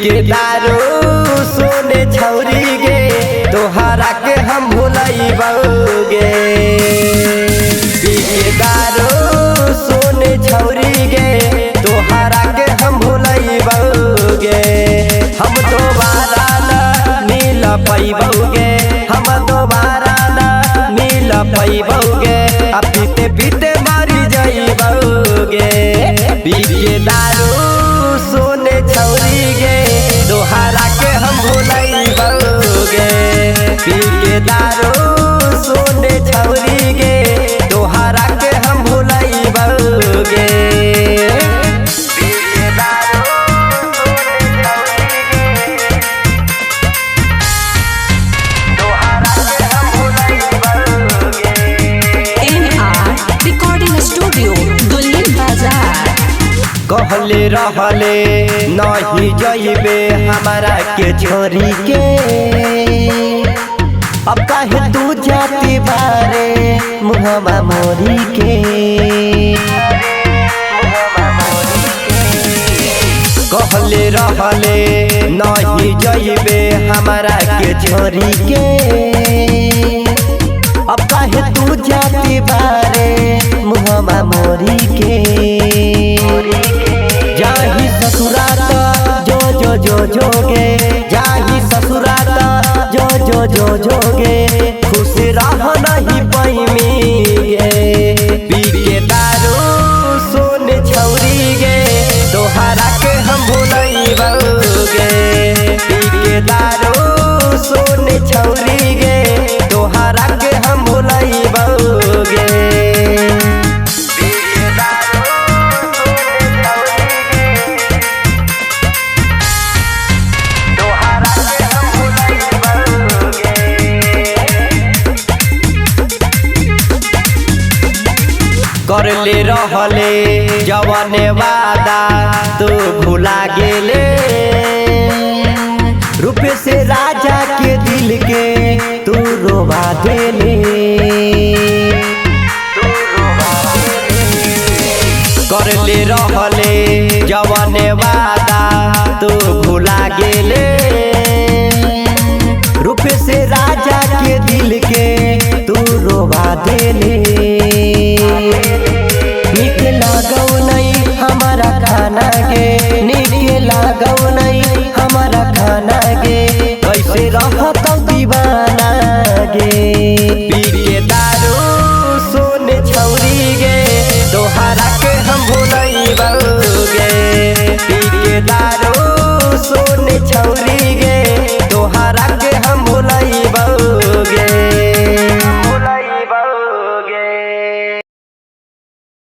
के दारू सोने छौरी गे तोहरा के हम भुलाइबोगे। पी के दारू सोने छौरी गे तोहरा के हम भुलाइबोगे। हम दोबारा न मिल पाइबोगे, हम दोबारा न मिल पाइबोगे। अब पीते पीते मरी जाइबोगे। पी के दारू सोने छौरी गे तोहरा के हम भुलाइबोगे। पी के दारू सोने छौरी गे तोहरा के हम भुलाइबोगे। कहले रहले नहीं जइबे हमारा के छोरी के, अब काहे तू जाती बारे मुहम्मा मोरी के। कहले रहले नहीं जइबे हमारा के छोरी के, अब काहे तू जाती बारे मुहम्मा मोरी के। जाही ससुरात जो जो जो जोगे, जाही ससुरात जो जो जो जोगे। खुश रह नहीं पैमी गे। पी के दारू सोने छौरी गे तोहरा के हम भुलाइबोगे। पी के दारू सोने छौरी गे तोहरा के हम भुलाइबोगे। करले रहले जवाने वादा तू भुला गेले। रुपये से राजा के दिल के तू रोवा देले। करले रहले जवाने वादा तू भुला गेले। रुपये से राजा के दिल के तू रोवा देले। निक लागौ नहीं हमारा खाना गे, निक लागौ नहीं हमारा खाना गे। कैसे रह